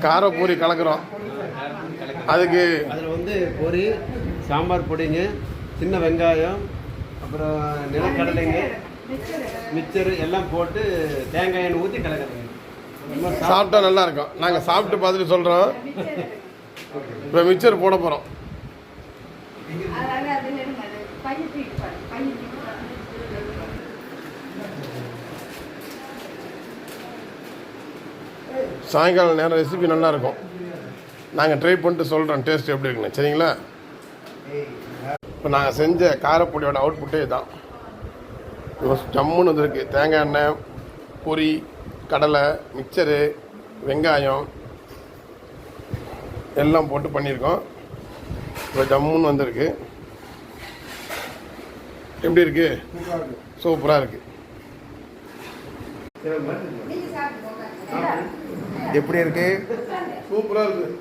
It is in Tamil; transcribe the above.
கார பூரி கலக்குறோம். அதுக்கு அதில் வந்து பொரி, சாம்பார் பொடிங்க, சின்ன வெங்காயம், அப்புறம் நிலக்கடலைங்க, மிக்சரு எல்லாம் போட்டு தேங்காய் எண்ணெய் ஊற்றி கலக்குறோங்க. சாப்பிட்டா நல்லா இருக்கும். நாங்கள் சாப்பிட்டு பார்த்துட்டு சொல்கிறோம். இப்போ மிக்சர் போட போகிறோம். சாயங்காலம் நேரம் ரெசிபி நல்லாயிருக்கும். நாங்கள் ட்ரை பண்ணிட்டு சொல்கிறோம் டேஸ்ட் எப்படி இருக்குன்னு. சரிங்களா? இப்போ நாங்கள் செஞ்ச காரப்பொடியோட அவுட்புட்டே தான். ஜம்முன்னு வந்துருக்கு. தேங்காய் எண்ணெய், பொரி, கடலை, மிக்சரு, வெங்காயம் எல்லாம் போட்டு பண்ணியிருக்கோம். இப்போ ஜம்முன்னு வந்திருக்கு. எப்படி இருக்கு? சூப்பராக இருக்கு. எப்படி இருக்கு? சூப்பராக இருக்கு.